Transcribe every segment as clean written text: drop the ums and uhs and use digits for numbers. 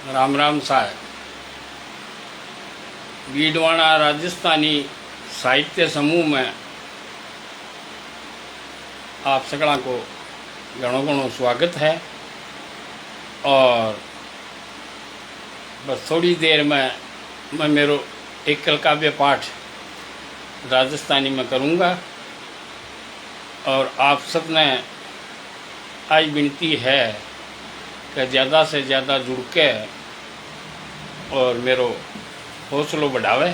राम राम साहब। बीडवाणा राजस्थानी साहित्य समूह में आप सगड़ा को घणो घणो स्वागत है। और बस थोड़ी देर में मैं मेरो एकल काव्य पाठ राजस्थानी में करूँगा। और आप सब ने आज विनती है कि ज़्यादा से ज़्यादा जुड़ के और मेरो हौसलो बढ़ावे।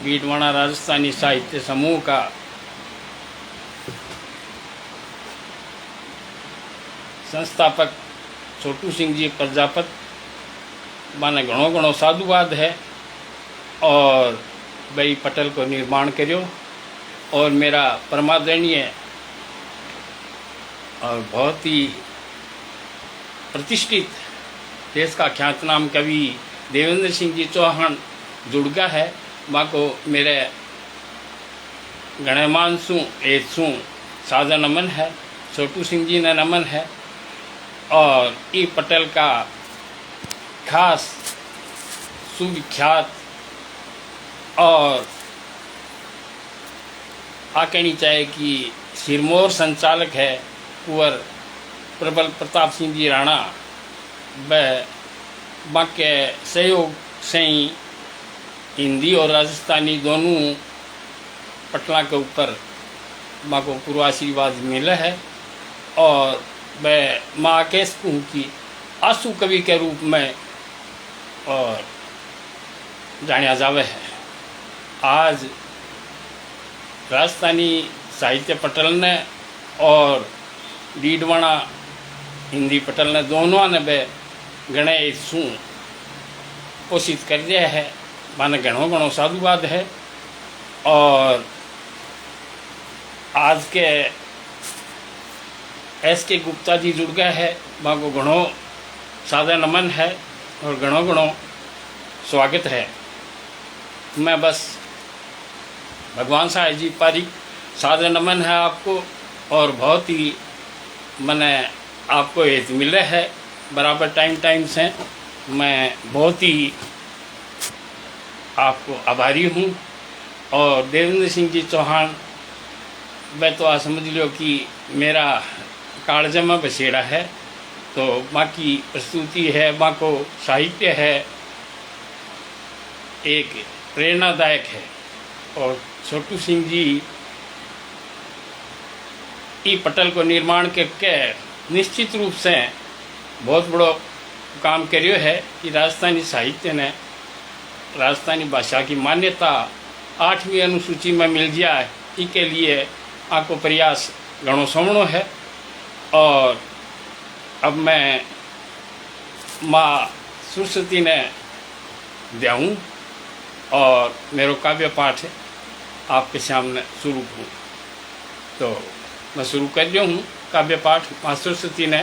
बीडवाणा राजस्थानी साहित्य समूह का संस्थापक छोटू सिंह जी प्रजापत माने घणो घणो साधुवाद है और भाई पटल को निर्माण करियो। और मेरा परमादरणीय और बहुत ही प्रतिष्ठित देश का ख्यातनाम कवि देवेंद्र सिंह जी चौहान जुड़गा है। माँ को मेरे गणमान सु एसु सादा नमन है, छोटू सिंह जी ने नमन है। और ई पटेल का खास सुविख्यात और आकनी चाहे कि सिरमौर संचालक है कुंवर प्रबल प्रताप सिंह जी राणा, वह बाके सहयोग से ही हिंदी और राजस्थानी दोनों पटना के ऊपर माँ को पूर्व आशीर्वाद मिला है। और वह माँ केस की आंसू कवि के रूप में और जानिया जावे है। आज राजस्थानी साहित्य पटल ने और बीडवाणा हिंदी पटल ने दोनों ने बे गणे शू पोषित कर दिया है। माने घणो घणो साधुवाद है। और आज के एस के गुप्ता जी जुड़ गए है, माँ को घणो सादा नमन है और घणो घणो स्वागत है। मैं बस भगवान साहब जी पारी सादा नमन है आपको। और बहुत ही मैंने आपको हेत मिले है बराबर टाइम से। मैं बहुत ही आपको आभारी हूँ। और देवेंद्र सिंह जी चौहान मैं तो आज समझ लो कि मेरा कालजमा बसेड़ा है। तो माँ की प्रस्तुति है, माँ को साहित्य है, एक प्रेरणादायक है। और छोटू सिंह जी ई पटल को निर्माण करके निश्चित रूप से बहुत बड़ो काम करियो है कि राजस्थानी साहित्य ने राजस्थानी भाषा की मान्यता 8वीं अनुसूची में मिल जाए, इसके लिए आपको प्रयास घणो सोमणो है। और अब मैं माँ सरस्वती ने देऊँ और मेरो काव्य पाठ आपके सामने शुरू हूँ। तो मैं शुरू कर रही हूँ काव्य पाठ माँ सरस्वती ने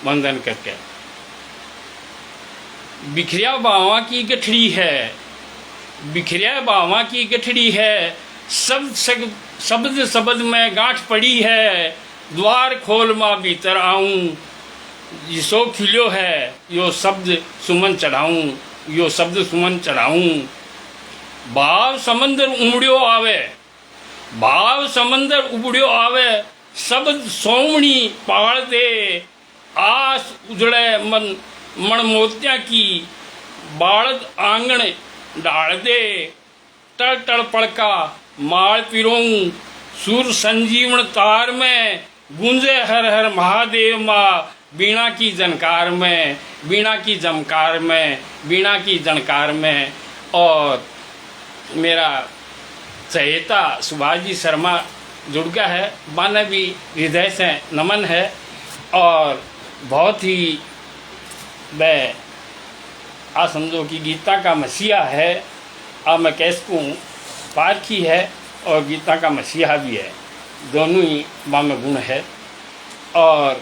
वंदन करके। बिखरिया बावा की गठड़ी है, बिखरिया बावा की गठड़ी है, शब्द शब्द में गांठ पड़ी है। द्वार खोल माँ भीतर आऊं, जिसो खिलो है यो शब्द सुमन चढ़ाऊं, यो शब्द सुमन चढ़ाऊं। भाव समंदर उमड़ियो आवे, भाव समंदर उबड़ियो आवे, शब्द सोमणी पहाड़ दे। आस उजड़े मन मण मोतिया की, बाड़द आंगण डाल दे। टल टल पड़का माल पिरोऊं, सुर संजीवन तार में। गूंजे हर हर महादेव माँ, बीणा की जनकार में, बीणा की जमकार में, बीणा की जनकार में। और मेरा चहेता सुभाष जी शर्मा जुड़ गया है, माने भी हृदय से नमन है। और बहुत ही मैं आ समझो कि गीता का मसीहा है। अब मैं कह सकूँ पारखी है और गीता का मसीहा भी है, दोनों ही माँ में गुण है। और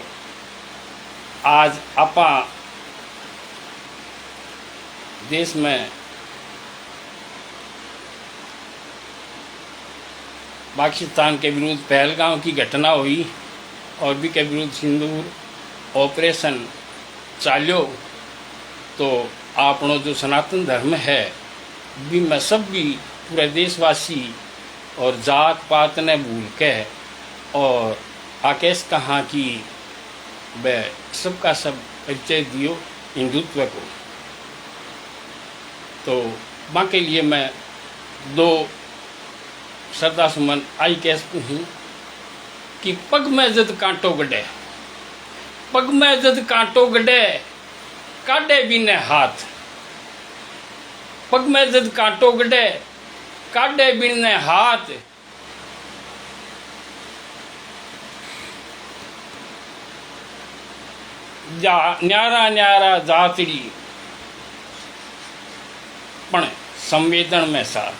आज आपा देश में पाकिस्तान के विरुद्ध पहलगाम की घटना हुई और बी के विरुद्ध सिंदूर ऑपरेशन चालियो तो आपनो जो सनातन धर्म है भी मैं सब भी पूरे देशवासी और जात पात ने भूल के और आकेश कहाँ की वह सबका सब परिचय दियो हिंदुत्व को। तो माँ के लिए मैं दो श्रद्धा सुमन आई कहती हूँ कि पग में जद कांटो गडे, पग में जद कांटो गडे काटे बिने हाथ, पग में जद कांटो गडे काटे बिने हाथ, न्यारा न्यारा जातड़ी पण संवेदन में साथ,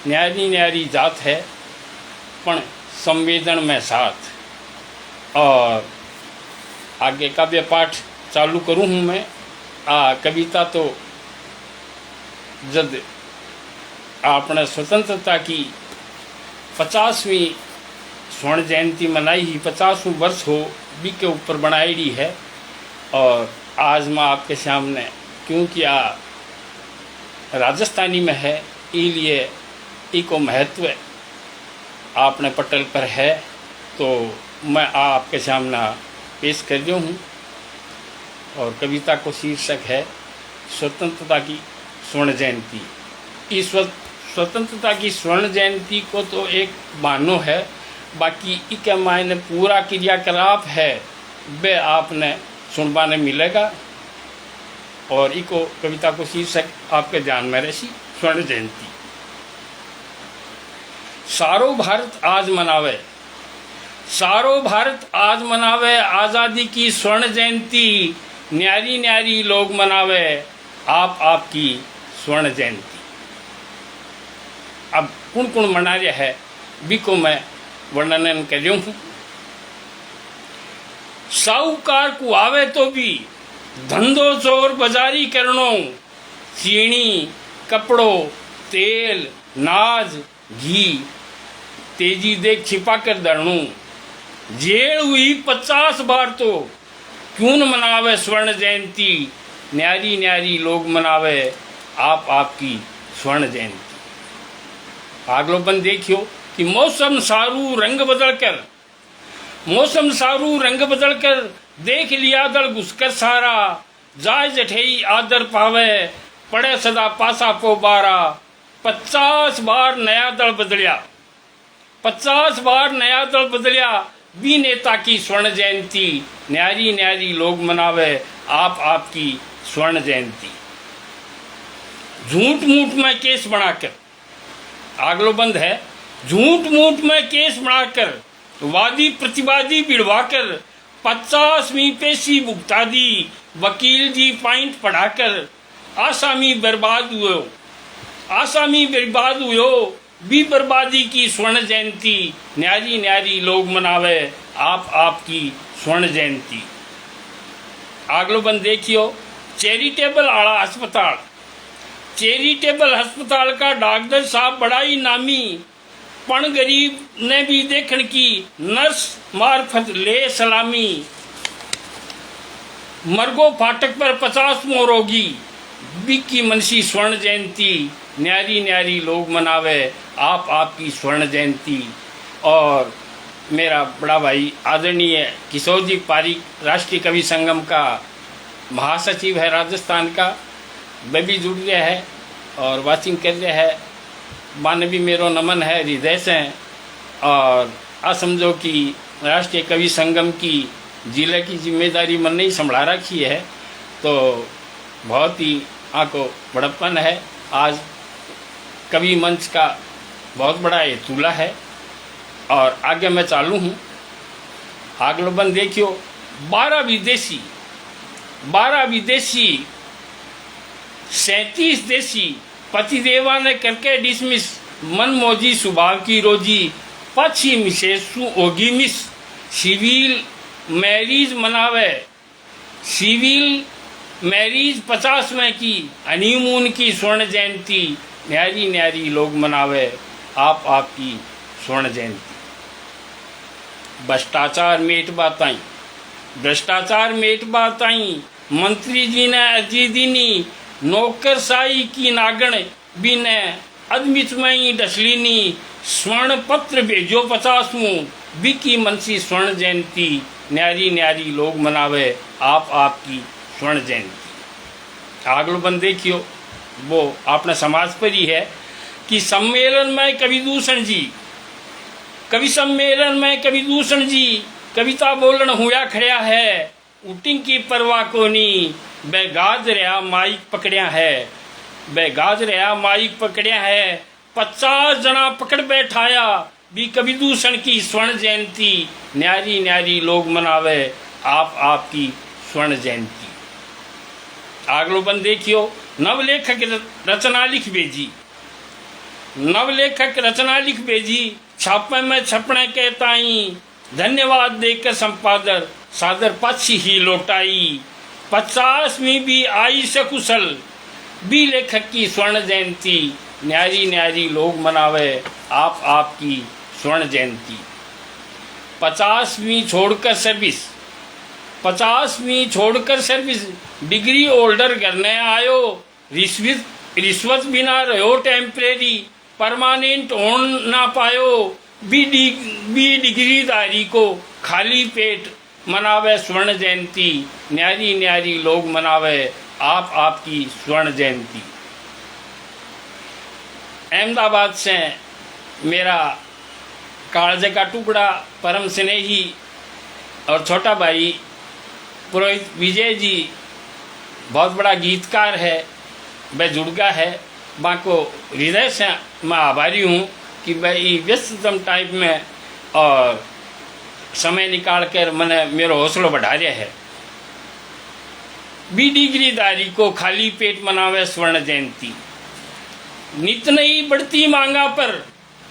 न्यारी न्यारी जात है पण संवेदन में साथ। और आगे काव्य पाठ चालू करूँ हूँ मैं। कविता तो जब आपने स्वतंत्रता की 50वीं स्वर्ण जयंती मनाई ही 50वां वर्ष हो बी के ऊपर बनाई है। और आज मैं आपके सामने क्योंकि राजस्थानी में है इसलिए इको महत्व आपने पटल पर है तो मैं आपके सामने पेश कर रहा हूँ। और कविता को शीर्षक है स्वतंत्रता की स्वर्ण जयंती। इस स्वतंत्रता की स्वर्ण जयंती को तो एक मानो है, बाकी इसके मायने पूरा क्रियाकलाप है वे आपने सुनवाने मिलेगा। और इको कविता को शीर्षक आपके ध्यान में रही स्वर्ण जयंती। सारो भारत आज मनावे, सारो भारत आज मनावे आज़ादी की स्वर्ण जयंती, न्यारी न्यारी लोग मनावे आप आपकी स्वर्ण जयंती। अब कौन कौन मना रहा है बी को मैं वर्णन कर रहा हूँ। साहूकार को आवे तो भी धंधो चोर बाजारी करनो, चीनी कपड़ो तेल नाज घी तेजी देख छिपा कर धरणू, जेल हुई 50 बार तो क्यों न मनावे स्वर्ण जयंती, न्यारी न्यारी लोग मनावे आप आपकी स्वर्ण जयंती। आगलोपन देखियो कि मौसम सारू रंग बदल कर, मौसम सारू रंग बदल कर देख लिया दल घुसकर सारा, जाय जठेई आदर पावे पड़े सदा पासा पोबारा। 50 बार नया दल बदलिया, 50 बार नया दल बदलिया बी नेता की स्वर्ण जयंती, न्यारी न्यारी लोग मनावे आप आपकी स्वर्ण जयंती। झूठ मूठ में केस बनाकर, आगलो बंद है, झूठ मूठ में केस बनाकर वादी प्रतिवादी भिड़वाकर 50वीं पेशी भुगता दी, वकील जी पॉइंट पढ़ाकर आसामी बर्बाद हुए, आसामी बर्बाद हुए भी बर्बादी की स्वर्ण जयंती, न्यारी न्यारी लोग मनावे आप आपकी स्वर्ण जयंती। आगलो बंद देखियो चैरिटेबल आला अस्पताल, चैरिटेबल अस्पताल का डॉक्टर साहब बड़ा ही नामी, पण गरीब ने भी देखने की नर्स मार्फत ले सलामी। मरगो फाटक पर 50वां रोगी बिक्की मनसी स्वर्ण जयंती, न्यारी न्यारी लोग मनावे आप आपकी स्वर्ण जयंती। और मेरा बड़ा भाई आदरणीय किशोर जी पारिक राष्ट्रीय कवि संगम का महासचिव है राजस्थान का, वह भी जुड़ गया है और वाचिंग कर रहा है। माने भी मेरो नमन है हृदय से। और आ समझो कि राष्ट्रीय कवि संगम की जिले की जिम्मेदारी मन नहीं संभाला रखी है तो बहुत ही आको बड़प्पन है। आज कवि मंच का बहुत बड़ा हेतुला है। और आगे मैं चालू हूँ। आगलोबन देखियो 12 विदेशी 37 देशी पतिदेवा ने करके डिसमिस, मन मौजी स्वभाव की रोजी पक्षी मिसेसु होगी मिस, सिविल मैरिज मनावे, सिविल मैरिज 50वें की हनीमून की स्वर्ण जयंती, न्यारी न्यारी लोग मनावे आप आपकी स्वर्ण जयंती। भ्रष्टाचार मेटबा ताई, भ्रष्टाचार मेटबा ताई मंत्री जी ने अर्जी दीनी, नौकरशाही की नागण भी ने अदमित में ही डसलीनी, स्वर्ण पत्र भेजो 50वां, बिकी मनसी स्वर्ण जयंती, न्यारी न्यारी लोग मनावे आप आपकी स्वर्ण जयंती। आगलो बंद देखियो, वो आपने समाज पर ही है कि सम्मेलन में कवि दूषण जी, कवि सम्मेलन में कवि दूषण जी कविता बोलन हुआ खड़िया है, उटिंग की परवाह कोनी, बेगाज रहा माइक पकड़िया है, बेगाज रहा माइक पकड़िया है, 50 जना पकड़ बैठाया, भी कवि दूषण की स्वर्ण जयंती, न्यारी न्यारी लोग मनावे आप आपकी स्वर्ण जयंती। आगलो बंद देखियो, नवलेखक रचना लिख भेजी, नवलेखक रचना लिख भेजी, छापे में छपने के ताई, धन्यवाद देकर संपादक सादर पाछी ही लौटाई, 50वीं भी आई सकुशल, भी लेखक की स्वर्ण जयंती, न्यारी न्यारी लोग मनावे आप आपकी स्वर्ण जयंती। 50वीं छोड़कर सर्विस, 50वीं छोड़कर सर्विस, डिग्री होल्डर करने आयो, रिश्वत बिना रहो टेम्परेरी, परमानेंट हो ना पायो, बी डिग्रीधारी को खाली पेट मनावे स्वर्ण जयंती, न्यारी न्यारी लोग मनावे आप आपकी स्वर्ण जयंती। अहमदाबाद से मेरा कालजे का टुकड़ा परम स्नेही और छोटा भाई पुरोहित विजय जी बहुत बड़ा गीतकार है, वह जुड़गा है, माँ को हृदय से मैं आभारी हूँ कि भाई व्यस्ततम टाइप में और समय निकाल कर मैंने मेरा हौसला बढ़ा दिया है। बी डिग्रीधारी को खाली पेट मनावे स्वर्ण जयंती, नित नई बढ़ती मांगा पर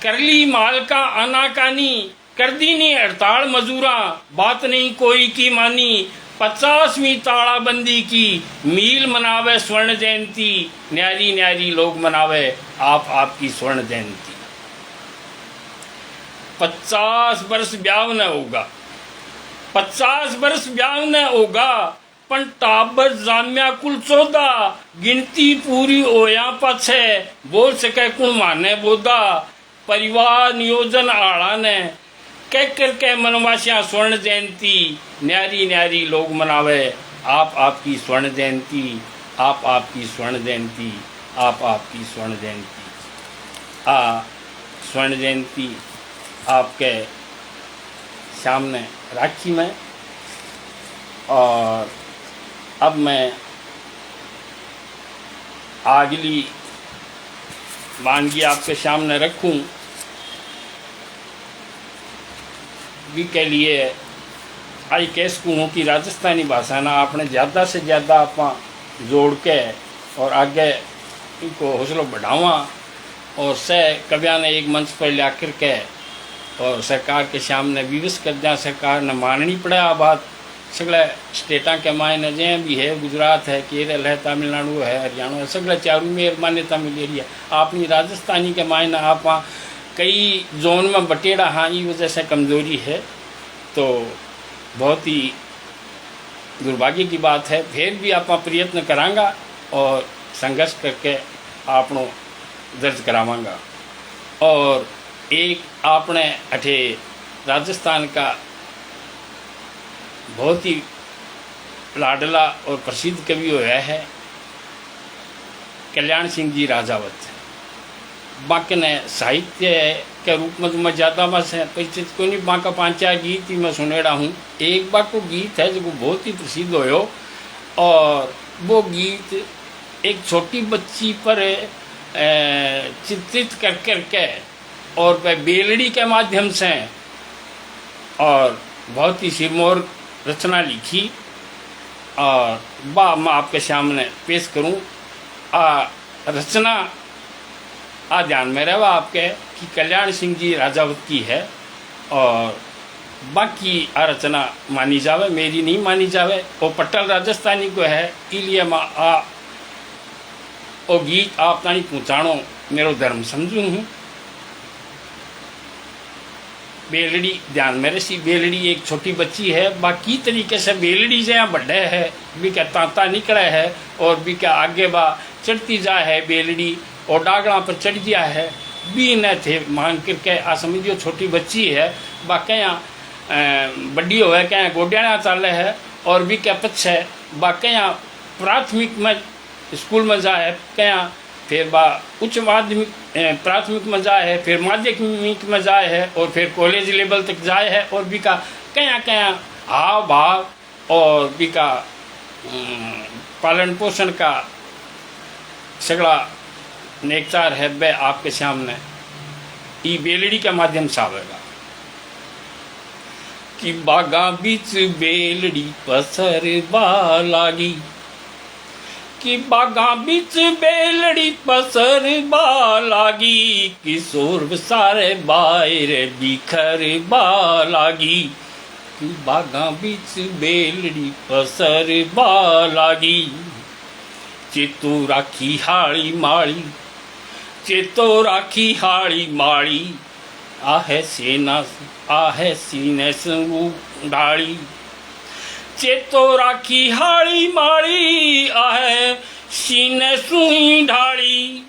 कर ली माल का आनाकानी, कर दी नी हड़ताल मजूरा, बात नहीं कोई की मानी, 50वीं तालाबंदी की मील मनावे स्वर्ण जयंती, न्यारी न्यारी लोग मनावे आप आपकी स्वर्ण जयंती। 50 वर्ष ब्याह न होगा, 50 वर्ष ब्याह न होगा, पण टाबर जाम्या कुल 14, गिनती पूरी होया पाछे, बोल सके कुण माने बोधा, परिवार नियोजन आला ने कह करके मनवासिया स्वर्ण जयंती, न्यारी न्यारी लोग मनावे आप आपकी स्वर्ण जयंती, आप आपकी स्वर्ण जयंती, आप आपकी स्वर्ण जयंती। स्वर्ण जयंती आपके सामने राखी में, और अब मैं अगली वानगी आपके सामने रखूं भी के लिए आई कैस कहूँ कि राजस्थानी भाषा ना आपने ज़्यादा से ज़्यादा आप जोड़ के और आगे इनको हौसला बढ़ावा, और से कविया ने एक मंच पर ला कर के और सरकार के सामने विवश कर दिया। सरकार ने माननी पड़े आ बात, सगले स्टेटा के मायने जे भी है, गुजरात है, केरल है, तमिलनाडु है, हरियाणा है, सगले चारों में मान्यता मिले रही है। अपनी राजस्थानी के मायने आप कई जोन में बटेड़ा हाँ, ये वजह से कमज़ोरी है, तो बहुत ही दुर्भाग्य की बात है। फिर भी आप प्रयत्न करांगा और संघर्ष करके आपनो दर्ज करावांगा। और एक आपने अठे राजस्थान का बहुत ही लाडला और प्रसिद्ध कवि होया है कल्याण सिंह जी राजावत, बाकी ने साहित्य के रूप में तो मैं ज़्यादा बस परिचित को नहीं, बाका 5-4 गीत ही मैं सुनेड़ा हूँ। एक बार को गीत है जो बहुत ही प्रसिद्ध होयो, और वो गीत एक छोटी बच्ची पर चित्रित कर करके और वह बेलड़ी के माध्यम से और बहुत ही सिरमौर रचना लिखी, और मैं आपके सामने पेश करूं। रचना ध्यान में रहा आपके कि कल्याण सिंह जी राजावत की है, और बाकी रचना मानी जावे, मेरी नहीं मानी जावे। वो पट्टल राजस्थानी को है, इसलिए मैं वो गीत आप तानी पहुँचाणो मेरो धर्म समझू हूँ। बेलड़ी ध्यान में रसी। बेलड़ी एक छोटी बच्ची है, बाकी तरीके से बेलड़ी जहाँ बड्ढे है भी क्या तांता निकले है और भी क्या आगे बा चढ़ती जा है बेलड़ी और डागड़ा पर चढ़ गया है भी न थे मान करके आ समझियो छोटी बच्ची है बा क्या बड्डी हो है क्या गोड्याना चाले है और भी क्या पछ है बा क्या प्राथमिक में स्कूल में जाए क्या फिर बा उच्च माध्यमिक प्राथमिक में जाए है, फिर माध्यमिक में जाए है और फिर कॉलेज लेवल तक जाए है और भी का क्या क्या हाव भाव और भी का पालन पोषण का सगड़ा नेकचार है वह आपके सामने ई बेलड़ी के माध्यम से आवेगा कि बागा बीच बेलड़ी पसरवा लागी कि बागा बीच बेलड़ी पसरवा लागी किशोर सारे बाहर बिखरवा लागी कि बागा बीच बेलड़ी पसरवा लागी चेतो राखी हाड़ी माड़ी चेतो राखी हाड़ी माड़ी आहे सेना आहे सीने संगू ढाड़ी चेतो राखी हाड़ी माड़ी आहे सीने सुई ढाड़ी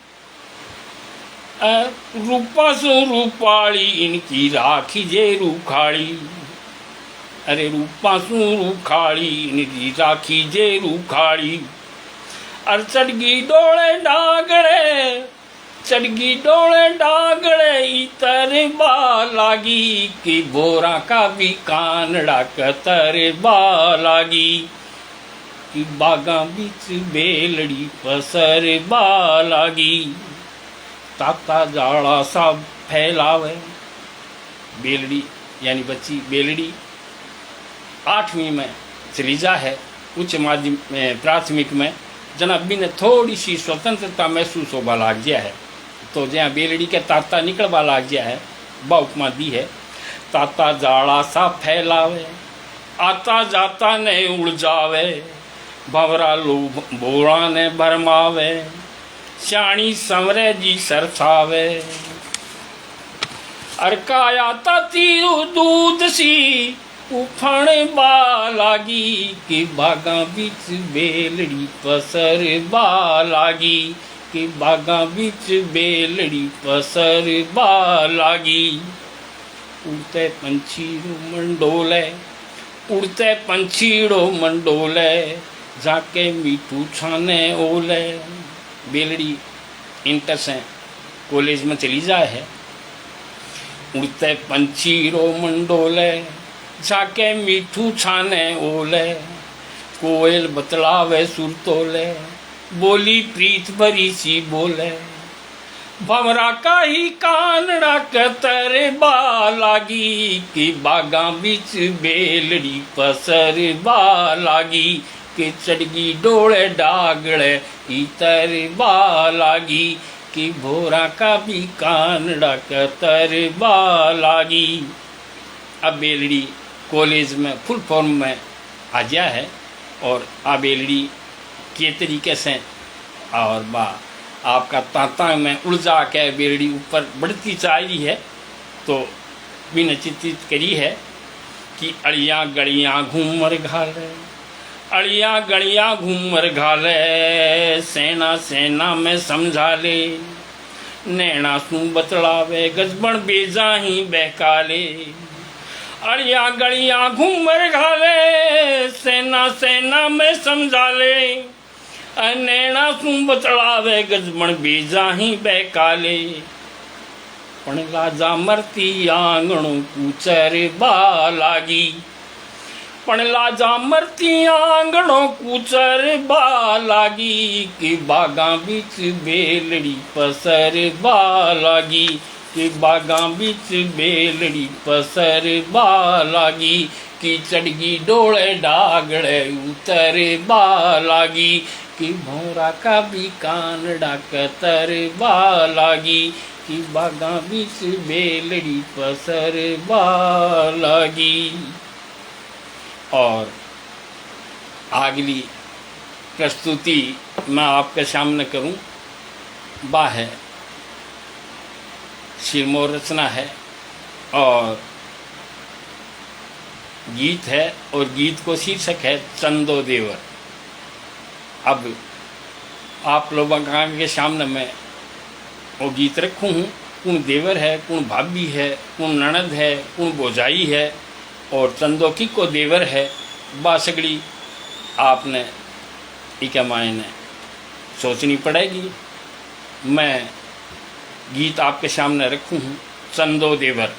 रूपा सु रूपाड़ी इनकी राखी जे रूखाड़ी अरे रूपा सु रूखाड़ी इनकी राखी जे रूखाड़ी और चढ़गी डोले डागड़े चढ़गी डोले डागड़े इतर बा लागी कि बोरा का भी कानड़ा कतर बा लागी कि बागा बीच बेलड़ी पसर बा लागी ताता जाड़ा सा फैलावे बेलड़ी यानी बच्ची बेलड़ी 8वीं में चली जा है उच्च माध्यमिक प्राथमिक में जना भी ने थोड़ी सी स्वतंत्रता महसूस होगा लाग गया है तो जहाँ बेलड़ी के ताता निकलवा लाग गया है बा उपमा दी है ताता जाड़ा सा फैलावे आता जाता ने उड़ जावे भवरा लो बोड़ा ने भरमावे श्याणी संवरे जी सरसावे अरकाया ताती दूध सी उफण बा लागी कि बागा बीच बेलड़ी पसर बा लागी कि बागा बीच बेलड़ी पसर बा लागी उड़ते पंछीड़ो मंडोले उड़ते पंछीड़ो मंडोले जाके मीठू छाने ओले बेलड़ी इंटर से कॉलेज में चली जाए है उड़ते पंछीड़ो मंडोले जाके मीठू छाने ओले कोयल बतलावे सुरतोले बोली प्रीत भरी सी बोले भवरा का ही कानड़ा कतर बा लागी कि बागा बीच बेलड़ी पसर बा लागी कि चढ़गी डोले डागड़े इतर बा लागी कि भोरा का भी कानड़ा कतर बा लागी। अब बेलड़ी कॉलेज में फुल फॉर्म में आ गया है और आ बेलड़ी के तरीके से और बा आपका तांता में उलझा के बेलड़ी ऊपर बढ़ती जा रही है तो बिन चिंतित करी है कि अड़ियाँ गड़ियाँ घूमर घाले अड़ियाँ गड़ियाँ घूमर घाले सेना सेना में समझा ले नैना सू बतलावे गजबन बेजा ही बहकाले अड़िया गड़िया घूमर घाले सेना सेना में समझा ले नैना सू बतलावे गजबन बेजा ही बहकाले पण लाजा मरती आंगणों कूचर बा लागी पण लाजा मरती आंगणों कूचर बा लागी कि बागा बीच बेलड़ी पसर बा लागी कि बागा बीच बेलड़ी पसर बा लागी कि चढ़गी डोले डागड़े उतर बा लागी कि भौरा का भी कानड़ा कतर बा लागी कि बागा बीच बेलड़ी पसर बा लागी। और अगली प्रस्तुति मैं आपके सामने करूं बा है सिरमौर रचना है और गीत है और गीत को शीर्षक है चंदो देवर। अब आप लोगों के सामने मैं वो गीत रखूँ हूँ। कौन देवर है, कौन भाभी है, कौन ननद है, कौन भौजाई है और चंदो की को देवर है, बासगड़ी आपने इके मायने सोचनी पड़ेगी। मैं गीत आपके सामने रखूँ हूँ चंदो देवर।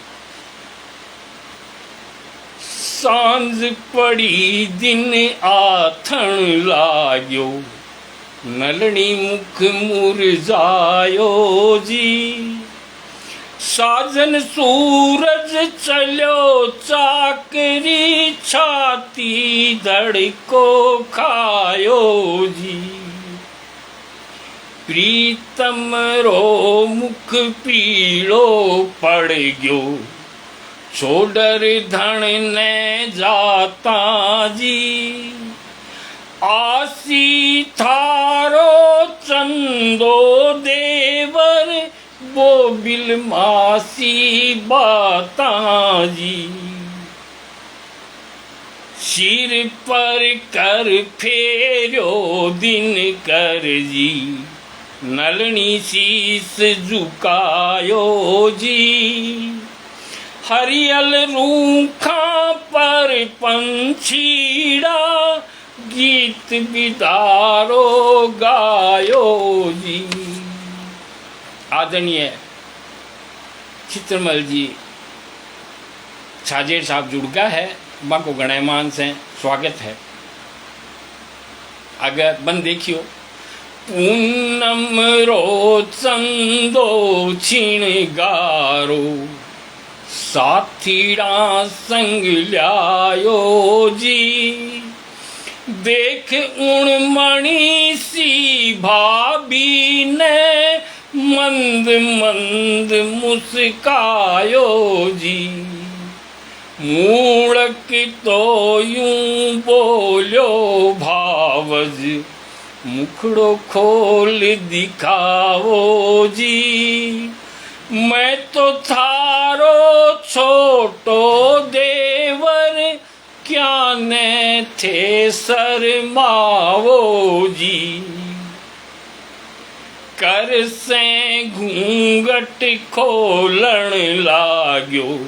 सांझ पड़ी दिन आथण लाग्यो, नलनी मुख मुरझायो जी। साजन सूरज चलो चाकरी, छाती धड़को खायो जी। प्रीतम रो मुख पीड़ो पड़ गयो, छोडर धन ने जाता जी। आसी थारो चंदो देवर, वो बिल मासी बाता जी। सिर पर कर फेरो दिन कर जी, नलनी शीस झुकायो जी। हरियल रूखा पर पंछीड़ा, गीत बिदारो गायो जी। आदरणीय चित्रमल जी छाजेर साहब जुड़गा है, माँ को गणमान से स्वागत है। अगर बन देखियो, पूनम रो चंदो छिणगारो, साथीड़ा संग ल्यायो जी। देख उन मणि सी भाभी ने, मंद मंद मुस्कायो जी। मूढ़क तो यूं बोलो भावज, मुखड़ो खोल दिखाओ जी। मैं तो थारो छोटो देवर, क्या ने थे शर्माओ जी। कर से घूंघट खोलन लाग्यो,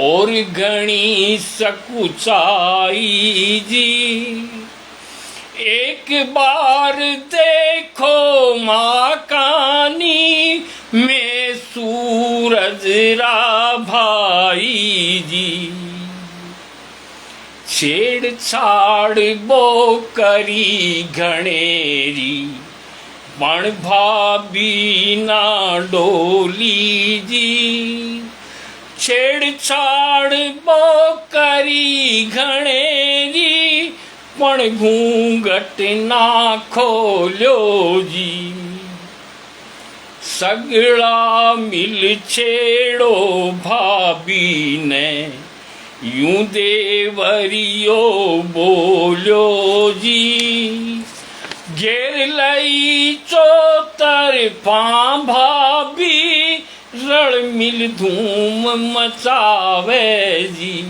और घणी सकुचाई जी। एक बार देखो माँ कानी, में सूरज रा भाई जी। छेड़छाड़ बो करी घणेरी, पण भाभी ना डोली जी। छेड़छाड़ बो करी घणेरी, पण घूंघट ना खोल्यो जी। सगड़ा मिल छेड़ो भाभी ने, यूं देवरियो बोलो जी। घेर लई चौतरफा भाभी, रण मिल धूम मचावे जी।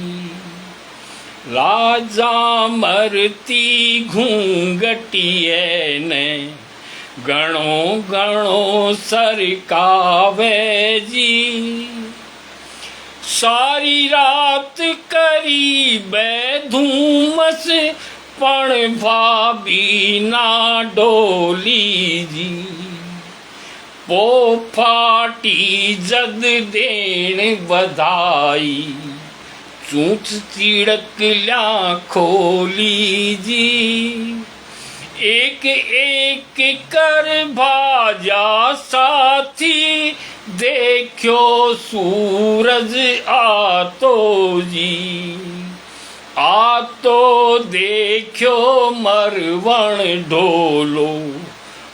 राजा मरती घूंघटिए ने, गणो गणो सरकावे जी। सारी रात करी धूमस, पण भाभी ना डोली जी। पो फाटी जद देण बधाई, चूच चिड़क ल्या खोली जी। एक एक कर भाजा साथी, देखो सूरज आतो जी। आतो देखो मरवण ढोलो,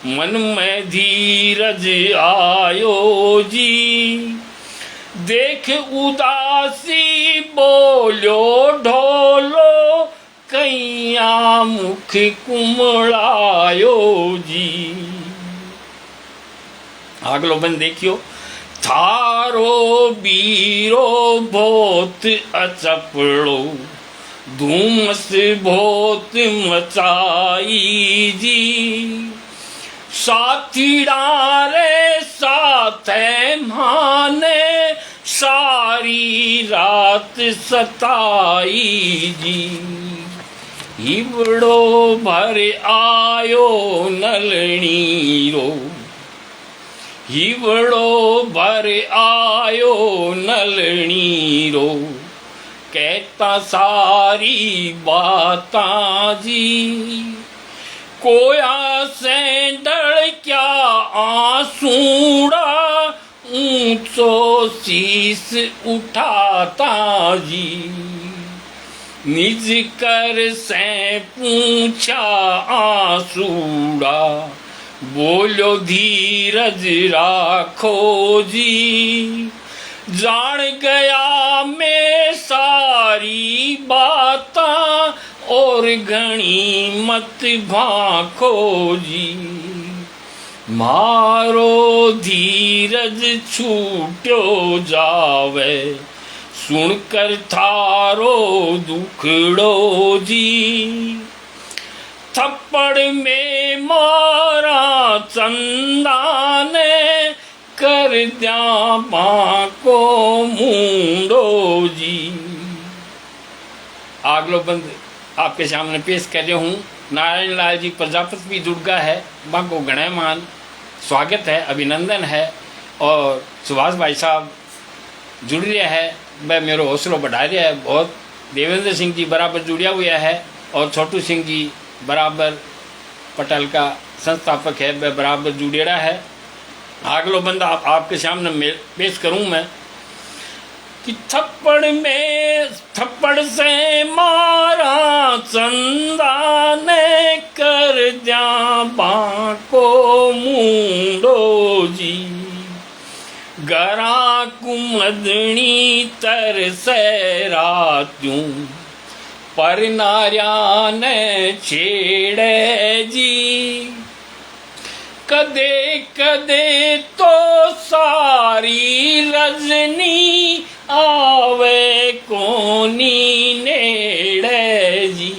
मन में धीरज आयो जी। देख उदासी बोलो ढोलो, कैया मुख कुमड़ायो जी। अगलो बन देखियो, थारो बीरो बहुत अचपड़ो, धूमस बहुत मचाई जी। साथीड़ा रे साथ माने सारी रात सताई जी। हिवड़ो भर आयो नलनी रो, हिवड़ो भर आयो नलनी रो, कहता सारी बातां जी। कोया सेंडल क्या आंसूड़ा, ऊंचो शीस उठाता जी। निज कर से पूछा आंसूड़ा, बोलो धीरज राखो जी। जान गया मैं सारी बातां, और घणी मत भाखो जी। मारो धीरज छूट्यो जावे, सुनकर थारो दुखड़ो जी। थप्पड़ में मारा चंदा ने, कर द्या बाको मुंडो जी। अगलो बंद आपके सामने पेश कर रहा हूँ। नारायण लाल जी प्रजापति भी जुड़ गया है, बाको गणमान स्वागत है, अभिनंदन है। और सुभाष भाई साहब जुड़ रहा है, वह मेरा हौसला बढ़ा रहा है बहुत। देवेंद्र सिंह जी बराबर जुड़िया हुआ है, और छोटू सिंह जी बराबर पटेल का संस्थापक है, वह बराबर जुड़ेड़ा है। अगलो बंदा आपके सामने पेश करूं मैं कि थप्पड़ से मारा चंदा ने, कर द्या बाको मुंडो जी। गरा कुमदनी तरसे रात्यूं, पर नार्या ने छेड़े जी। कदे कदे तो सारी रजनी, आवे कोनी नेड़े जी।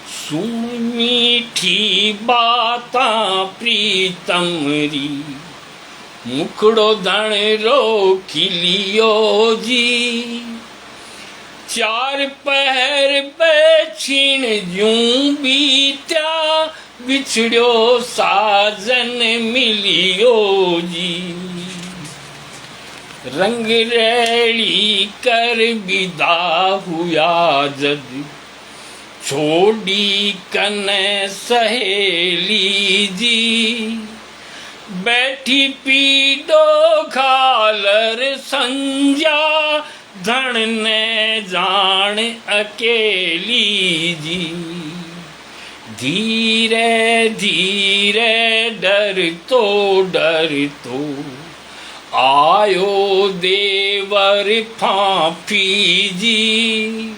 सुन मीठी बातां प्रीतम री, मुखड़ो धन रो खिलियो जी। चार पहर पे छीण जूं बीत्या, बिछड़ो साजन मिलियो जी। रंग रैली कर विदा हुआ जद, छोड़ी कने सहेली जी। बैठी पीडो खालर संजा, धन ने जान अकेली जी। धीरे धीरे डर तो आयो देवर फांफी जी।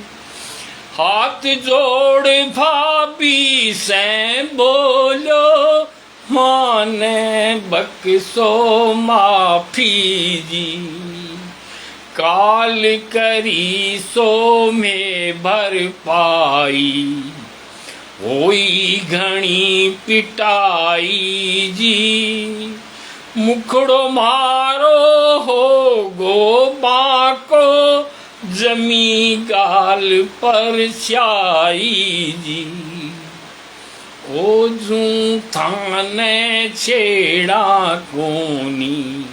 हाथ जोड़ भाभी से बोलो, माने बक्सो माफी जी। काल करी सो में भर पाई, होई घणी पिटाई जी। मुखड़ो मारो हो गो बाको, जमी गाल पर स्याई जी। ओझू थाने छेड़ा कोनी,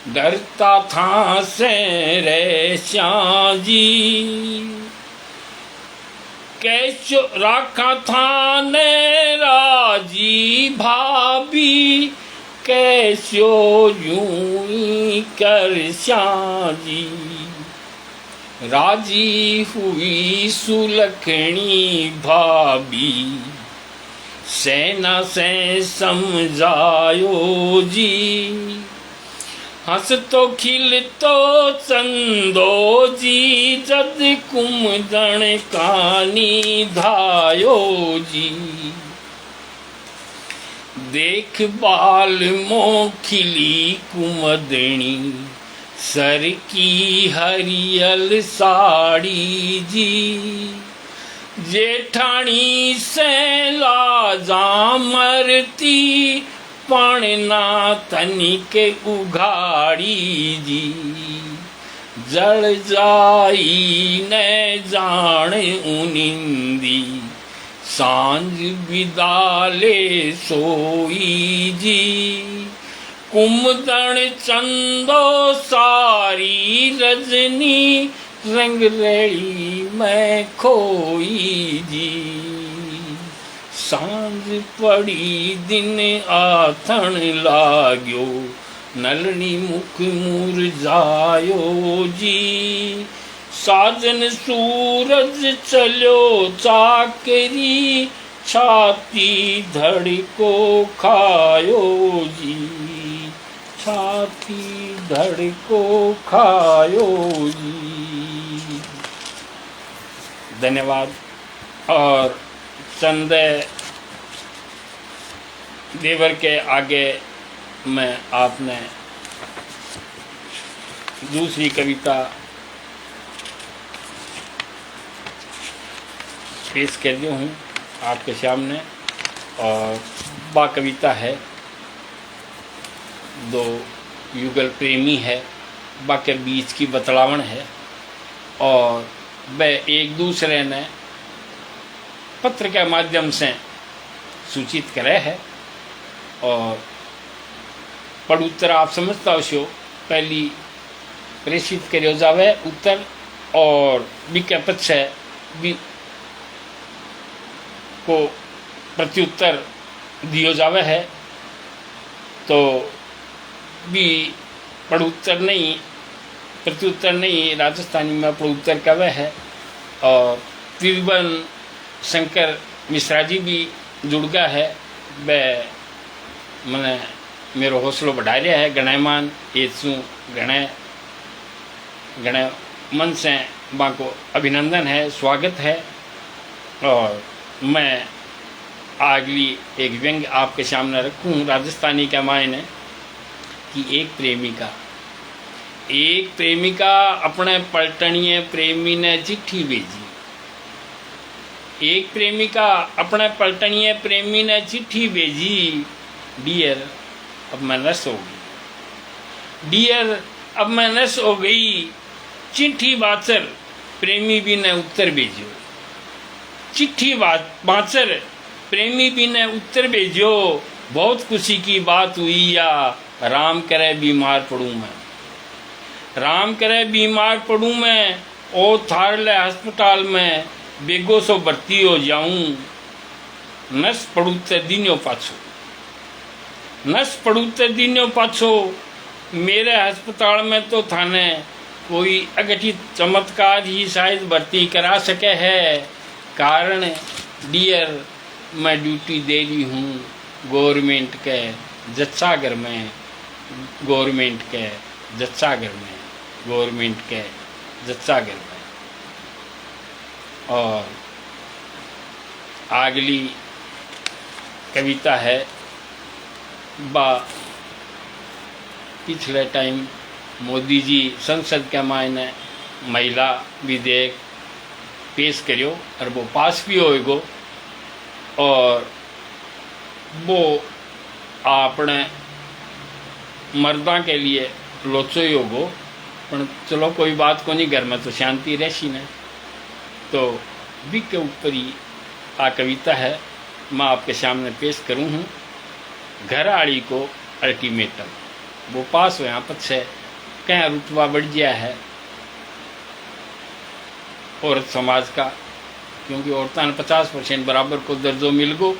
डरता था से रे श्याम जी। कैसो राखा था ने राजी भाभी, कैसो यूं ही कर श्याम जी। राजी हुई सुलखणी भाभी, सेना से समझायो जी। हंस तो खिल तो चंदो जी, जद कुमदण कानी धायो जी। देख बाल मोखिली कुमदणी, सर की हरियल साड़ी जी, जेठानी से लाजा मरती, पाणना तनिक उघाड़ी जी। जल जाई न जान उनिंदी, सांझ बिदाले सोई जी। कुमदन चंदो सारी रजनी, रंग रही मैं खोई जी। सांझ पड़ी दिन आथण लाग्यो, नलनी मुख मुरझायो जी। साजन सूरज चलो चाकरी, छाती धड़को खायो जी। छाती धड़को खायो जी। धन्यवाद। और चंद देवर के आगे मैं आपने दूसरी कविता पेश कर दी हूँ आपके सामने। और बा कविता है, दो युगल प्रेमी है, बा के बीच की बतलावन है। और वह एक दूसरे ने पत्र के माध्यम से सूचित करे है। और पढ़ उत्तर आप समझता हो, पहली प्रेषित करो जावे उत्तर, और बिके पक्ष भी को प्रत्युत्तर दियो जावे है। तो भी पढ़ उत्तर नहीं, प्रत्युत्तर नहीं, राजस्थानी में पढ़ उत्तर कवे है। और त्रिभुवन शंकर मिश्रा जी भी जुड़ गया है, वह मैंने मेरो हौसलो बढ़ा रहा है। गणयमान एसू गण मन से माँ को अभिनंदन है, स्वागत है। और मैं अगली एक व्यंग आपके सामने रखूँ राजस्थानी के मायने कि एक प्रेमिका अपने पलटनीय प्रेमी ने चिट्ठी भेजी। एक प्रेमिका अपने पलटनीय प्रेमी ने चिट्ठी भेजी, डियर अब मैं नस हो गई। डियर अब मैं नस हो गई, चिट्ठी बाचर प्रेमी भी ने उत्तर भेजो। चिट्ठी बाचर प्रेमी भी ने उत्तर भेजो, बहुत खुशी की बात हुई या राम करे बीमार पड़ूं मैं। राम करे बीमार पड़ूं मैं, ओ थारले अस्पताल में बेगो सो भर्ती हो जाऊं। नस पड़ू ते दिनों पाछो, नस पड़ू ते दिनों पाछो, मेरे अस्पताल में तो थाने कोई अगठित चमत्कार ही शायद भर्ती करा सके है। कारण डियर मैं ड्यूटी दे रही हूँ गवर्नमेंट के जच्चागर में, गवर्नमेंट के जच्चागर में, गवर्नमेंट के जच्चागर में। और अगली कविता है, बा पिछले टाइम मोदी जी संसद के मायने महिला विधेयक पेश करियो और वो पास भी होएगो। और वो अपने मर्दा के लिए लोचो ही होगो, पर चलो कोई बात को नहीं, घर में तो शांति रहसी न। तो बिक के ऊपर ही आ कविता है, मैं आपके सामने पेश करूँ हूँ। घर आड़ी को अल्टीमेटम, वो पास हो यहाँ पद से कहीं रुतबा बढ़ गया है औरत समाज का, क्योंकि औरतां ने 50% बराबर को दर्जो मिल गो।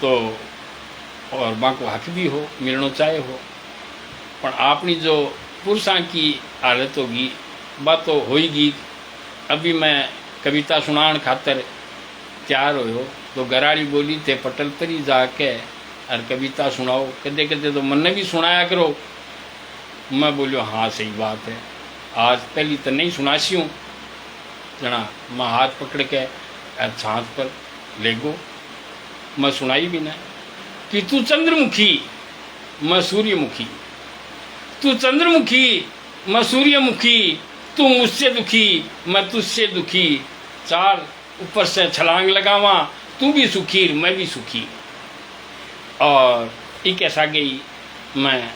तो और माँ को हक भी हो, मिलना चाहे हो। पर आपनी जो पुरुषों की हालत होगी बात तो होगी। अभी मैं कविता सुनान खातर तैयार हो, तो घराड़ी बोली थे पटल पर ही जाके और कविता सुनाओ, कदे कदे तो मन ने भी सुनाया करो। मैं बोलियो हाँ सही बात है, आज पहली तो नहीं सुनासी हूँ जना। मैं हाथ पकड़ के छात पर ले गो, मैं सुनाई भी ना कि तू चंद्रमुखी मैं सूर्यमुखी, तू चंद्रमुखी मैं सूर्यमुखी, तू मुझसे दुखी, मैं तुझसे दुखी। चाल ऊपर से छलांग लगावा, तू भी सुखी मैं भी सुखी। और एक ऐसा गई मैं